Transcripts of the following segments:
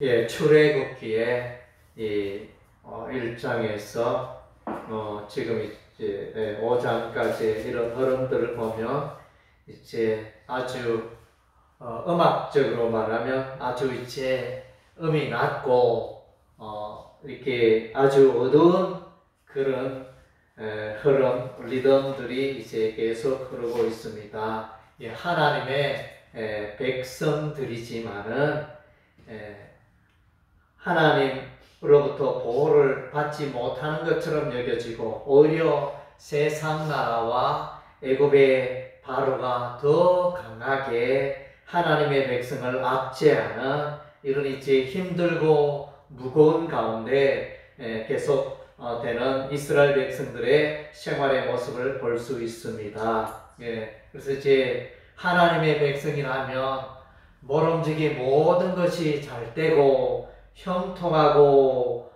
예, 출애굽기의 이 1장에서 지금 이제 5장까지 이런 흐름들을 보면 이제 아주 음악적으로 말하면 아주 이제 음이 낮고 이렇게 아주 어두운 그런 흐름, 리듬들이 이제 계속 흐르고 있습니다. 예, 하나님의 백성들이지만은 하나님으로부터 보호를 받지 못하는 것처럼 여겨지고 오히려 세상 나라와 애굽의 바로가 더 강하게 하나님의 백성을 압제하는 이런 이제 힘들고 무거운 가운데 계속 되는 이스라엘 백성들의 생활의 모습을 볼 수 있습니다. 그래서 이제 하나님의 백성이라면 모름지기 모든 것이 잘 되고 형통하고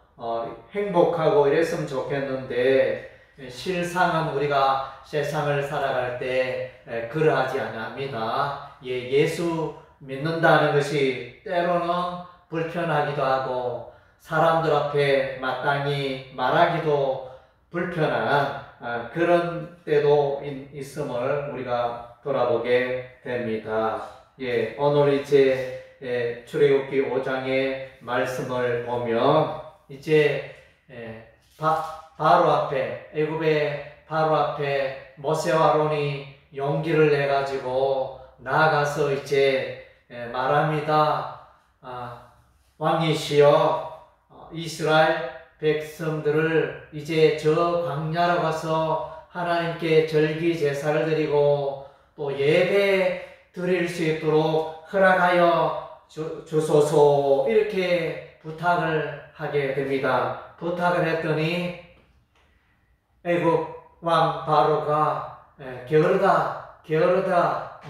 행복하고 이랬으면 좋겠는데 실상은 우리가 세상을 살아갈 때 그러하지 않습니다. 예수 믿는다는 것이 때로는 불편하기도 하고 사람들 앞에 마땅히 말하기도 불편한 그런 때도 있음을 우리가 돌아보게 됩니다. 오늘 이제 출애굽기 5장의 말씀을 보면 이제 바로 앞에 애굽의 바로 앞에 모세와 아론이 용기를 내 가지고 나아가서 이제 말합니다. 왕이시여 이스라엘 백성들을 이제 저 광야로 가서 하나님께 절기 제사를 드리고 또 예배 드릴 수 있도록 허락하여 주소서 이렇게 부탁을 하게 됩니다. 부탁을 했더니 애굽 왕 바로가 게으르다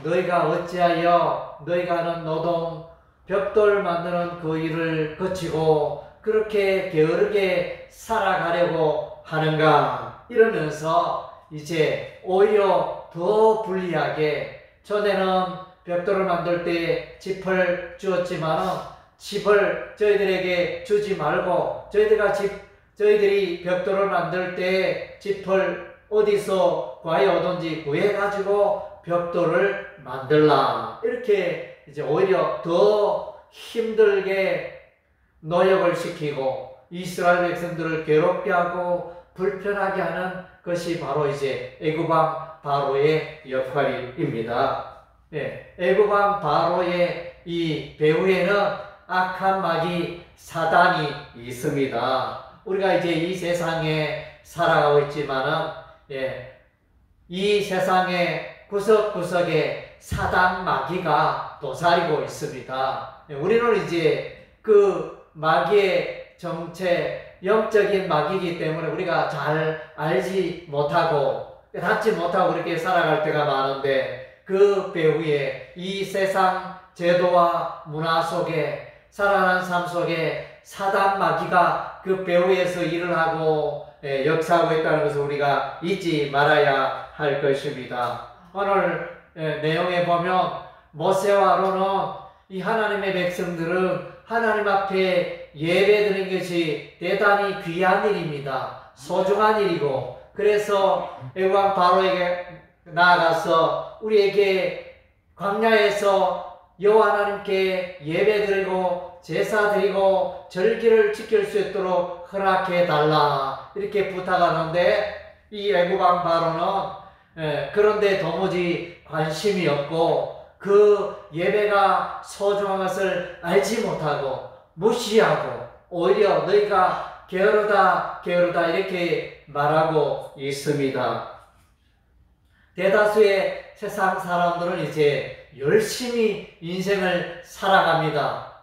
너희가 어찌하여 너희가 하는 노동 벽돌 만드는 그 일을 거치고 그렇게 게으르게 살아가려고 하는가 이러면서 이제 오히려 더 불리하게 전에는 벽돌을 만들 때 짚을 주었지만 짚을 저희들에게 주지 말고 저희들이 벽돌을 만들 때 짚을 어디서 구하여오든지 구해가지고 벽돌을 만들라 이렇게 이제 오히려 더 힘들게 노역을 시키고 이스라엘 백성들을 괴롭게 하고 불편하게 하는 것이 바로 이제 애굽 왕 바로의 역할입니다. 애굽 왕 바로의 이 배후에는 악한 마귀 사단이 있습니다. 우리가 이제 이 세상에 살아가고 있지만은 이 세상의 구석구석에 사단 마귀가 도사리고 있습니다. 우리는 이제 그 마귀의 정체, 영적인 마귀이기 때문에 우리가 잘 알지 못하고 닿지 못하고 그렇게 살아갈 때가 많은데 그 배후에 이 세상 제도와 문화 속에 살아가는 삶 속에 사단 마귀가 그 배후에서 일을 하고 역사하고 있다는 것을 우리가 잊지 말아야 할 것입니다. 오늘 내용에 보면 모세와 아론은 이 하나님의 백성들은 하나님 앞에 예배드리는 것이 대단히 귀한 일입니다. 소중한 일이고 그래서 애굽 왕 바로에게 나아가서 우리에게 광야에서 여호와 하나님께 예배드리고 제사드리고 절기를 지킬 수 있도록 허락해 달라 이렇게 부탁하는데 이 애굽 왕 바로는 그런데 도무지 관심이 없고 그 예배가 소중한 것을 알지 못하고 무시하고 오히려 너희가 게으르다 이렇게 말하고 있습니다. 대다수의 세상 사람들은 이제 열심히 인생을 살아갑니다.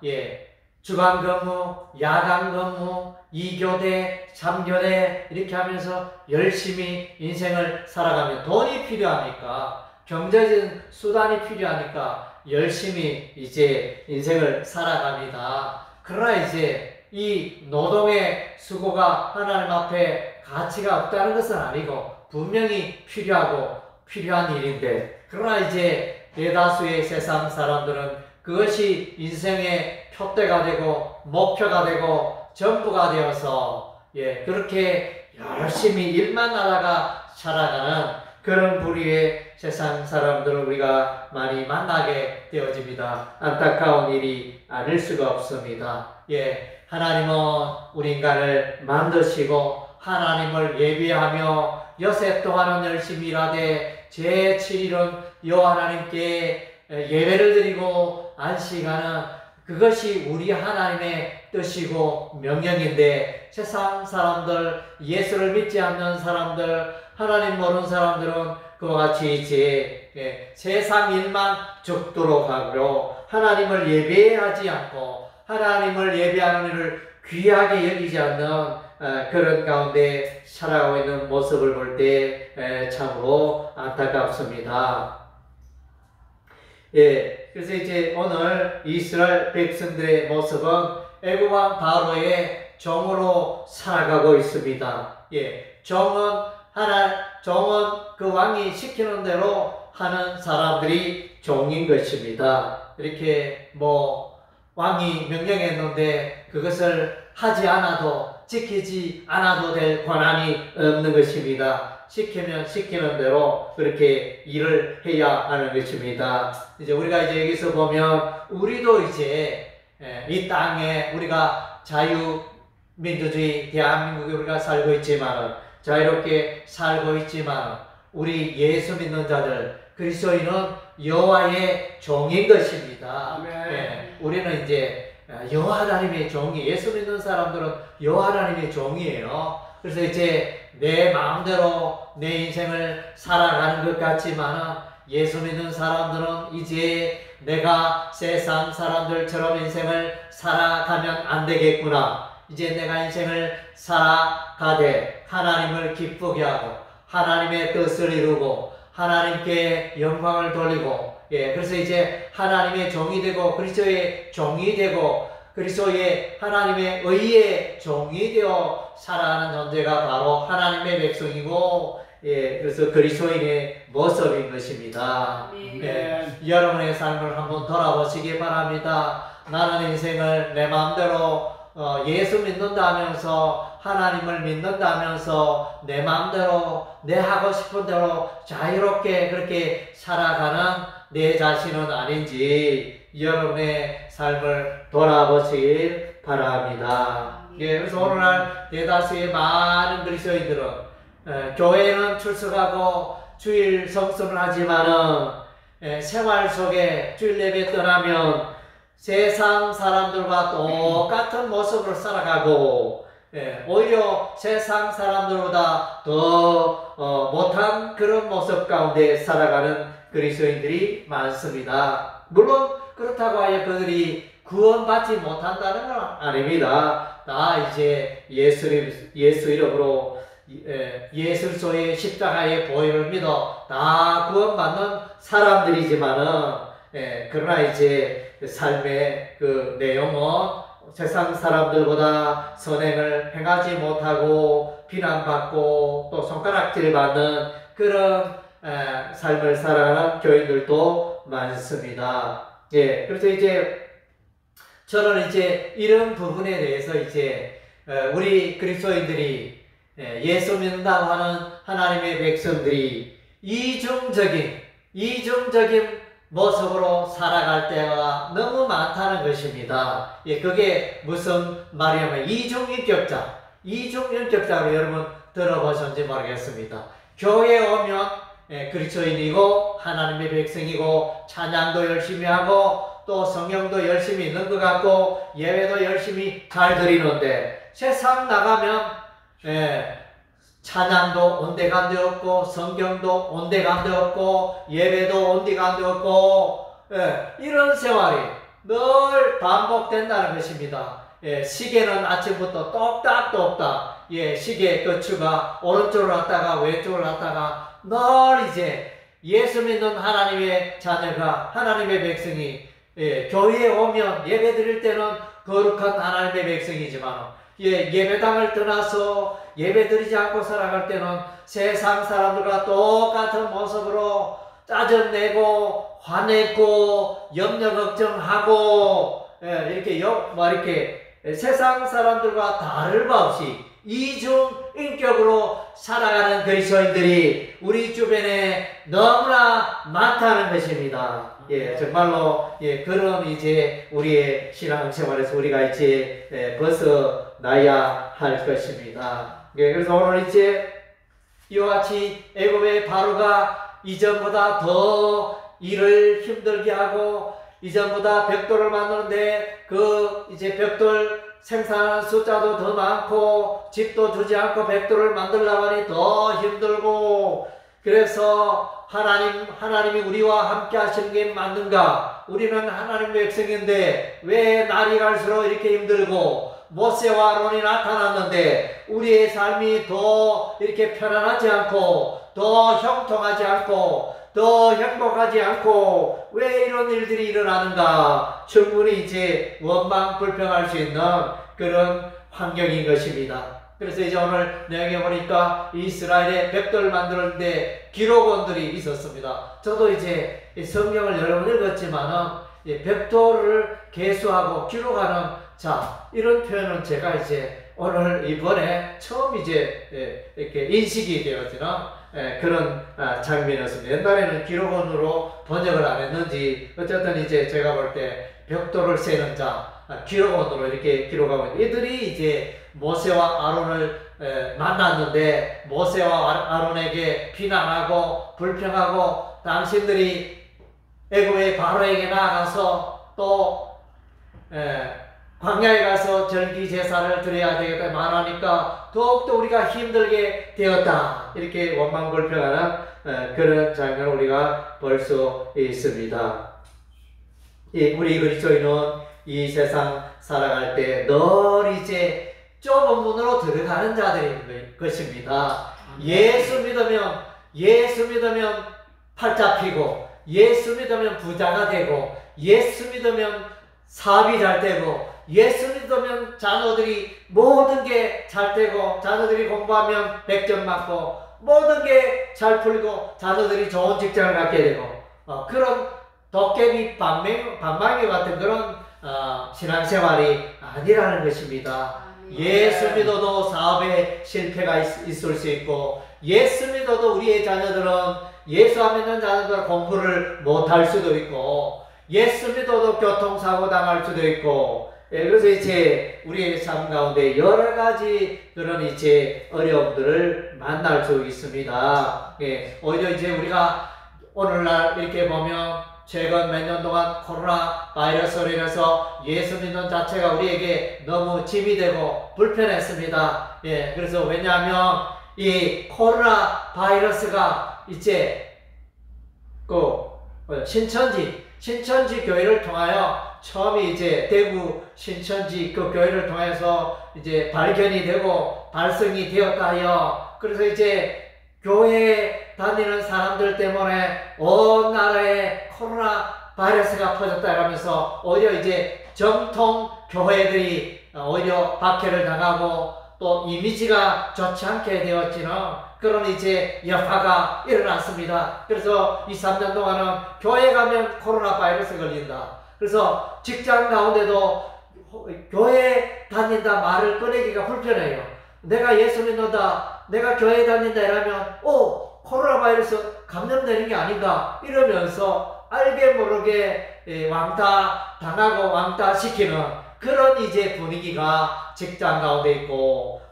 주간 근무, 야간 근무, 2교대, 3교대 이렇게 하면서 열심히 인생을 살아가면 돈이 필요하니까 경제적인 수단이 필요하니까 열심히 이제 인생을 살아갑니다. 그러나 이제 이 노동의 수고가 하나님 앞에 가치가 없다는 것은 아니고 분명히 필요한 일인데 그러나 이제 대다수의 세상 사람들은 그것이 인생의 표대가 되고 목표가 되고 전부가 되어서 그렇게 열심히 일만 하다가 살아가는 그런 부류의 세상 사람들을 우리가 많이 만나게 되어집니다. 안타까운 일이 아닐 수가 없습니다. 하나님은 우리 인간을 만드시고 하나님을 예비하며 여세 동안은 열심히 일하되 제7일은 여호와 하나님께 예배를 드리고 안식하는 그것이 우리 하나님의 뜻이고 명령인데 세상 사람들, 예수를 믿지 않는 사람들, 하나님 모르는 사람들은 그와 같이 이제 세상 일만 죽도록 하고 하나님을 예배하지 않고 하나님을 예배하는 일을 귀하게 여기지 않는 그런 가운데 살아가고 있는 모습을 볼 때 참으로 안타깝습니다. 그래서 이제 오늘 이스라엘 백성들의 모습은 애굽 왕 바로의 종으로 살아가고 있습니다. 종은 그 왕이 시키는 대로 하는 사람들이 종인 것입니다. 이렇게 왕이 명령했는데 그것을 하지 않아도 지키지 않아도 될 권한이 없는 것입니다. 시키면 시키는 대로 그렇게 일을 해야 하는 것입니다. 이제 우리가 이제 여기서 보면 우리도 이제 이 땅에 우리가 자유민주주의 대한민국에 우리가 살고 있지만 자유롭게 살고 있지만 우리 예수 믿는 자들 그리스도인은 여호와의 종인 것입니다. 우리는 이제 여호와 하나님의 종이 예수 믿는 사람들은 여호와 하나님의 종이에요. 그래서 이제 내 마음대로 내 인생을 살아가는 것 같지만 예수 믿는 사람들은 이제 내가 세상 사람들처럼 인생을 살아가면 안 되겠구나. 이제 내가 인생을 살아가되 하나님을 기쁘게 하고 하나님의 뜻을 이루고 하나님께 영광을 돌리고 그래서 이제 하나님의 종이 되고 그리스도의 종이 되고 그리스도의 하나님의 의의 종이 되어 살아가는 존재가 바로 하나님의 백성이고 그래서 그리스도인의 모습인 것입니다. 여러분의 삶을 한번 돌아보시기 바랍니다. 나는 인생을 내 마음대로 예수 믿는다면서 하나님을 믿는다면서 내 마음대로 내 하고 싶은 대로 자유롭게 그렇게 살아가는 내 자신은 아닌지 여러분의 삶을 돌아보시길 바랍니다. 그래서 오늘날 대다수의 많은 그리스도인들은 교회는 출석하고 주일 성수를 하지만은 생활 속에 주일 예배 떠나면 세상 사람들과 똑같은 모습으로 살아가고 오히려 세상 사람들보다 더 못한 그런 모습 가운데 살아가는 그리스도인들이 많습니다. 물론 그렇다고 하여 그들이 구원받지 못한다는 건 아닙니다. 다 이제 예수 이름으로 예술소의 십자가의 보혈을 믿어 다 구원받는 사람들이지만은 그러나 이제 삶의 그 내용은 세상 사람들보다 선행을 행하지 못하고 비난받고 또 손가락질 받는 그런 삶을 살아가는 교인들도 많습니다. 그래서 이제 저는 이제 이런 부분에 대해서 이제 우리 그리스도인들이 예수 믿는다고 하는 하나님의 백성들이 이중적인 모습으로 살아갈 때가 너무 많다는 것입니다. 그게 무슨 말이냐면 이중인격자로 여러분 들어보셨는지 모르겠습니다. 교회에 오면 그리스도인이고 하나님의 백성이고 찬양도 열심히 하고 또 성경도 열심히 읽는 것 같고 예배도 열심히 잘 드리는데 세상 나가면 찬양도 온데간데 없고 성경도 온데간데 없고 예배도 온데간데 없고 이런 생활이 늘 반복된다는 것입니다. 시계는 아침부터 똑딱 시계 끝추가 오른쪽으로 갔다가 왼쪽으로 갔다가 늘 이제 예수 믿는 하나님의 자녀가 하나님의 백성이 교회에 오면 예배 드릴 때는 거룩한 하나님의 백성이지만 예배당을 떠나서 예배 드리지 않고 살아갈 때는 세상 사람들과 똑같은 모습으로 짜증내고 화내고 염려 걱정하고 이렇게 이렇게 세상 사람들과 다를 바 없이 이중 인격으로 살아가는 그리스도인들이 우리 주변에 너무나 많다는 것입니다. 정말로 그런 이제 우리의 신앙생활에서 우리가 이제 벗어나야 할 것입니다. 그래서 오늘 이제 이와 같이 애굽의 바로가 이전보다 더 일을 힘들게 하고 이전보다 벽돌을 만드는데 그 이제 벽돌 생산하는 숫자도 더 많고 집도 주지 않고 벽돌을 만들려고 하니 더 힘들고 그래서 하나님이 우리와 함께 하시는 게 맞는가? 우리는 하나님의 백성인데 왜 날이 갈수록 이렇게 힘들고 모세와 아론이 나타났는데 우리의 삶이 더 이렇게 편안하지 않고 더 형통하지 않고 더 행복하지 않고 왜 이런 일들이 일어나는가? 충분히 이제 원망 불평할 수 있는 그런 환경인 것입니다. 그래서 이제 오늘 내용에 보니까 이스라엘의 벽돌 만드는데 기록원들이 있었습니다. 저도 이제 성경을 여러 번 읽었지만은 벽돌을 개수하고 기록하는 이런 표현은 제가 이제 오늘 이번에 처음 이제 이렇게 인식이 되어지는 그런 장면이었습니다. 옛날에는 기록원으로 번역을 안 했는지 어쨌든 이제 제가 볼 때 벽돌을 세는 기록원으로 이렇게 기록하고 있는데 이들이 이제 모세와 아론을 만났는데 모세와 아론에게 비난하고 불평하고 당신들이 애굽의 바로에게 나아가서 또 광야에 가서 절기 제사를 드려야 되겠다 말하니까 더욱더 우리가 힘들게 되었다. 이렇게 원망불평하는 그런 장면을 우리가 볼 수 있습니다. 우리 그리스도인은 이 세상 살아갈 때 늘 이제 좁은 문으로 들어가는 자들인 것입니다. 예수 믿으면 팔 잡히고 예수 믿으면 부자가 되고 예수 믿으면 사업이 잘 되고 예수 믿으면 자녀들이 모든 게 잘 되고 자녀들이 공부하면 100점 맞고 모든 게 잘 풀리고 자녀들이 좋은 직장을 갖게 되고 그런 도깨비 방망이 같은 그런 신앙생활이 아니라는 것입니다. 예수 믿어도 사업에 실패가 있을 수 있고 예수 믿어도 우리의 자녀들은 예수 안 믿는 자녀들은 공부를 못할 수도 있고 예수 믿어도 교통사고 당할 수도 있고 그래서 이제 우리의 삶 가운데 여러 가지 그런 이제 어려움들을 만날 수 있습니다. 오히려 이제 우리가 오늘날 이렇게 보면 최근 몇 년 동안 코로나 바이러스로 인해서 예수 믿는 자체가 우리에게 너무 짐이 되고 불편했습니다. 그래서 왜냐하면 이 코로나 바이러스가 이제 그 신천지 교회를 통하여 처음에 이제 대구 신천지 그 교회를 통해서 이제 발견이 되고 발생이 되었다 하여 그래서 이제 교회에 다니는 사람들 때문에 온 나라에 코로나 바이러스가 퍼졌다 하면서 오히려 이제 정통 교회들이 오히려 박해를 당하고 또 이미지가 좋지 않게 되었지는 그런 이제 여파가 일어났습니다. 그래서 2, 3년 동안은 교회 가면 코로나 바이러스 걸린다. 그래서 직장 가운데도 교회 다닌다 말을 꺼내기가 불편해요. 내가 예수 믿는다, 내가 교회 다닌다 이러면 코로나 바이러스 감염되는 게 아닌가 이러면서 알게 모르게 왕따 당하고 왕따 시키는 그런 이제 분위기가 직장 가운데 있고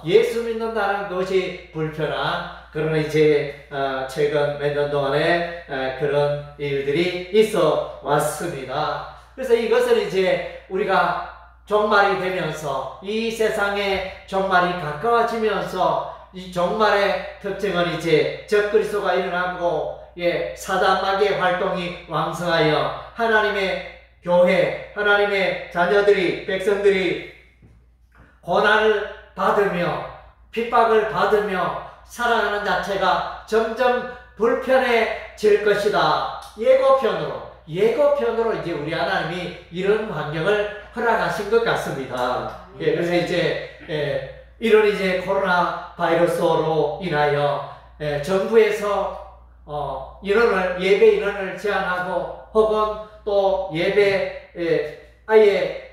예수 믿는다는 것이 불편한 그런 이제 최근 몇 년 동안에 그런 일들이 있어 왔습니다. 그래서 이것은 이제 우리가 종말이 되면서 이 세상에 종말이 가까워지면서 이 종말의 특징은 이제 적그리스도가 일어나고 사단 마귀의 활동이 왕성하여 하나님의 교회, 하나님의 자녀들이 백성들이 고난을 받으며 핍박을 받으며 살아가는 자체가 점점 불편해질 것이다. 예고편으로 이제 우리 하나님이 이런 환경을 허락하신 것 같습니다. 그래서 이제 이런 이제 코로나 바이러스로 인하여 정부에서 예배 인원을 제한하고 혹은 또 예배 아예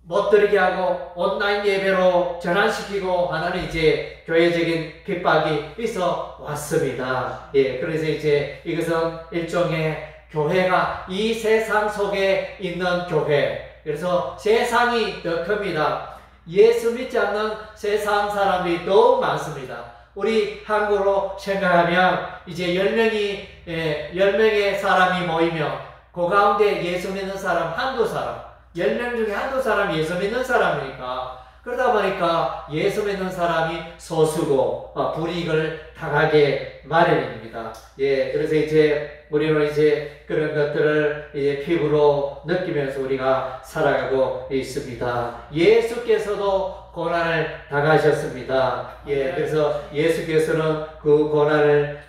못 드리게 하고 온라인 예배로 전환시키고 하는 이제 교회적인 핍박이 있어 왔습니다. 예, 그래서 이제 이것은 일종의 교회가 이 세상 속에 있는 교회. 그래서 세상이 더 큽니다. 예수 믿지 않는 세상 사람들이 너무 많습니다. 우리 한국으로 생각하면 이제 10명의 사람이 모이면 그 가운데 예수 믿는 사람 한두 사람, 10명 중에 한두 사람이 예수 믿는 사람이니까 그러다 보니까 예수 믿는 사람이 소수고 불이익을 당하게 마련입니다. 예, 그래서 이제 우리는 이제 그런 것들을 이제 피부로 느끼면서 우리가 살아가고 있습니다. 예수께서도 고난을 당하셨습니다. 예, 그래서 예수께서는 그 고난을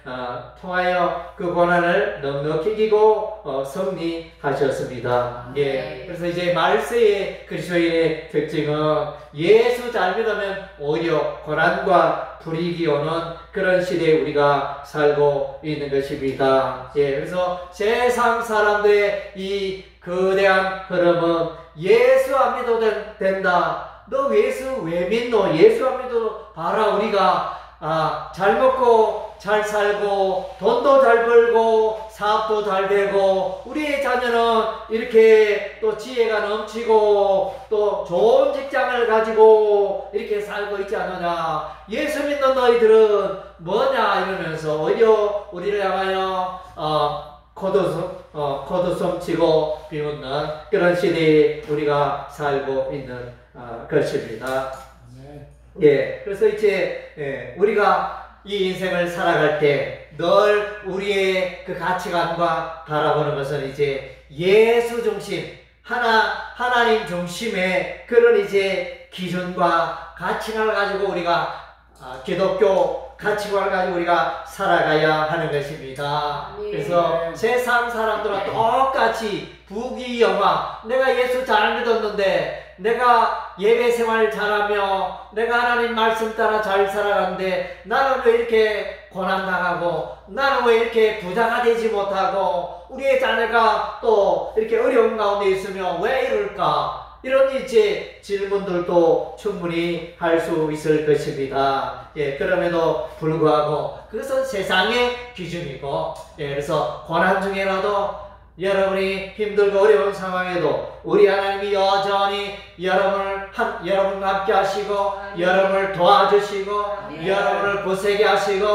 통하여 그 고난을 넉넉히 이기고 승리하셨습니다. 예, 그래서 이제 말세의 그리스도인의 특징은 예수 잘 믿으면 오히려 고난과 불이익이 오는 그런 시대에 우리가 살고 있는 것입니다. 예, 그래서 세상 사람들의 이 거대한 흐름은 예수 안 믿어도 된다. 너 예수 왜 믿노? 예수 안 믿어도 봐라. 우리가 잘 먹고 잘 살고 돈도 잘 벌고 사업도 잘 되고 우리의 자녀는 이렇게 또 지혜가 넘치고 또 좋은 직장을 가지고 이렇게 살고 있지 않느냐. 예수 믿는 너희들은 뭐냐 이러면서 오히려 우리를 향하여 코드솜 치고 비웃는 그런 시대에 우리가 살고 있는 것입니다. 예, 그래서 이제 우리가 이 인생을 살아갈 때 늘 우리의 그 가치관과 바라보는 것은 이제 예수 중심, 하나님 중심의 그런 이제 기준과 가치관을 가지고 우리가 기독교 가치관을 가지고 우리가 살아가야 하는 것입니다. 그래서 세상 사람들은 똑같이 부귀영화, 내가 예수 잘 믿었는데 내가 예배 생활 잘하며 내가 하나님 말씀 따라 잘 살아가는데 나는 왜 이렇게 고난당하고 나는 왜 이렇게 부자가 되지 못하고 우리의 자녀가 또 이렇게 어려운 가운데 있으면 왜 이럴까? 이런 이제 질문들도 충분히 할 수 있을 것입니다. 예, 그럼에도 불구하고 그것은 세상의 기준이고, 예, 그래서 고난 중에라도 여러분이 힘들고 어려운 상황에도 우리 하나님이 여전히 여러분과 함께 하시고 여러분을 도와주시고 여러분을 굳세게 하시고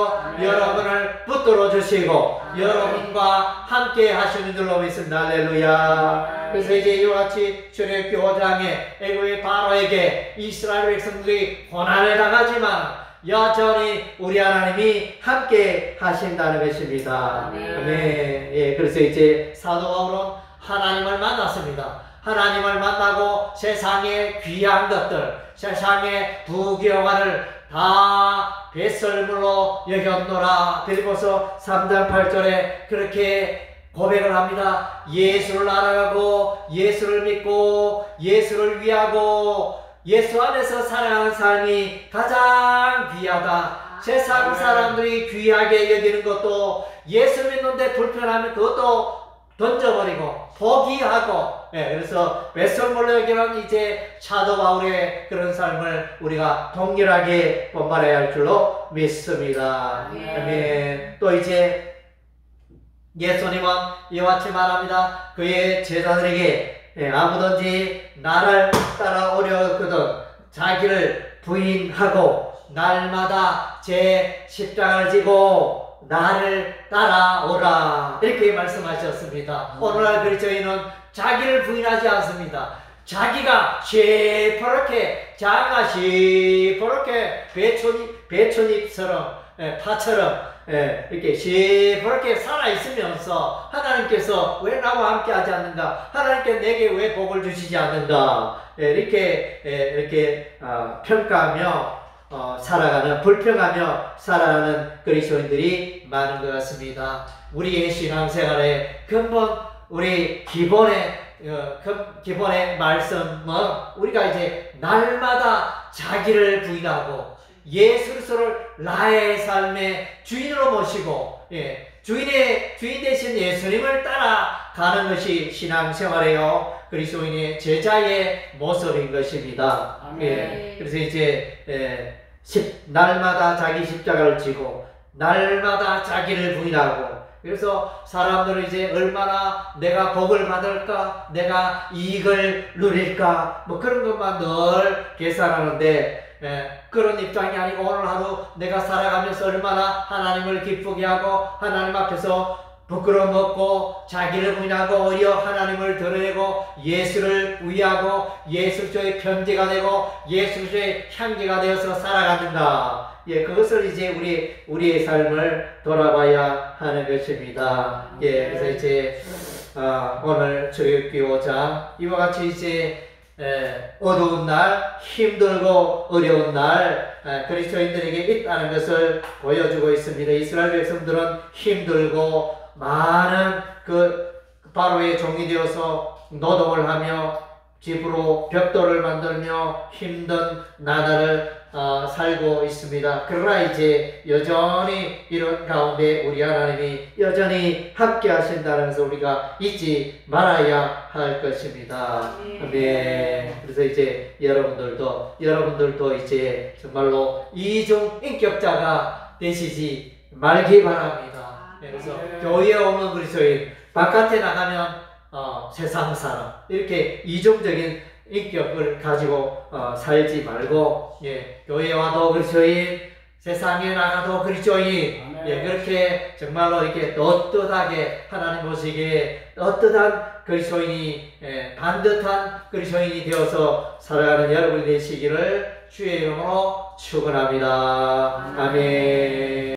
여러분을 붙들어 주시고 여러분과 함께 하시는 줄로 믿습니다. 할렐루야. 그래서 이제 이와 같이 출애굽기 5장에 애굽의 바로에게 이스라엘 백성들이 고난을 당하지만 여전히 우리 하나님이 함께 하신다는 것입니다. 네. 예, 그래서 이제 사도 바울은 하나님을 만났습니다. 하나님을 만나고 세상의 귀한 것들, 세상의 부귀영화를 다 뱃설물로 여겼노라. 빌립보서 3장 8절에 그렇게 고백을 합니다. 예수를 알아가고 예수를 믿고 예수를 위하고 예수 안에서 살아가는 삶이 가장 귀하다. 세상 사람들이 귀하게 여기는 것도 예수 믿는데 불편하면 그것도 던져버리고 포기하고, 예, 그래서 뱃설물로 여기는 이제 사도 바울의 그런 삶을 우리가 동일하게 본받아야 할 줄로 믿습니다. 아멘. 또 이제 예수님은 이와 같이 말합니다. 그의 제자들에게 아무든지 나를 따라오려거든 자기를 부인하고 날마다 제 십자가를 지고 나를 따라오라 이렇게 말씀하셨습니다. 오늘날 그리스도인은 자기를 부인하지 않습니다. 자기가 시퍼렇게 자기가 시퍼렇게 배춧잎처럼 파처럼 이렇게 시퍼렇게 살아있으면서 하나님께서 왜 나와 함께 하지 않는가? 하나님께 내게 왜 복을 주시지 않는가? 이렇게 평가하며 살아가는, 불평하며 살아가는 그리스도인들이 많은 것 같습니다. 우리의 신앙생활의 근본, 우리 기본의 말씀은 우리가 이제 날마다 자기를 부인하고 예수 그리스도를 나의 삶의 주인으로 모시고, 예, 주인 대신 예수님을 따라가는 것이 신앙생활이에요. 그리스도인의 제자의 모습인 것입니다. 아멘. 예, 그래서 이제 날마다 자기 십자가를 지고 날마다 자기를 부인하고, 그래서 사람들은 이제 얼마나 내가 복을 받을까, 내가 이익을 누릴까, 뭐 그런 것만 늘 계산하는데, 그런 입장이 아니고 오늘 하루 내가 살아가면서 얼마나 하나님을 기쁘게 하고 하나님 앞에서 부끄러움 없고 자기를 부인하고 오히려 하나님을 드러내고 예수를 위하고 예수 그리스도의 편지가 되고 예수 그리스도의 향기가 되어서 살아가는가. 예, 그것을 이제 우리의 삶을 돌아봐야 하는 것입니다. 예, 그래서 이제 오늘 저녁기 5장 이와 같이 이제 어두운 날, 힘들고 어려운 날 그리스도인들에게 있다는 것을 보여주고 있습니다. 이스라엘 백성들은 힘들고 많은 그 바로의 종이 되어서 노동을 하며 집으로 벽돌을 만들며 힘든 나날을 살고 있습니다. 그러나 이제 여전히 이런 가운데 우리 하나님이 여전히 함께 하신다는 것을 우리가 잊지 말아야 할 것입니다. 네. 그래서 이제 여러분들도 이제 정말로 이중 인격자가 되시지 말기 바랍니다. 네, 그래서 교회에 오면 그리스도인, 바깥에 나가면 세상 사람, 이렇게 이중적인 인격을 가지고 살지 말고, 예, 교회에 와도 그리스도인, 세상에 나가도 그리스도인, 예, 그렇게 정말로 이렇게 떳떳하게 하나님 보시기에 떳떳한 그리스도인이, 반듯한 그리스도인이 되어서 살아가는 여러분이 되시기를 주의 이름으로 축원합니다. 아멘.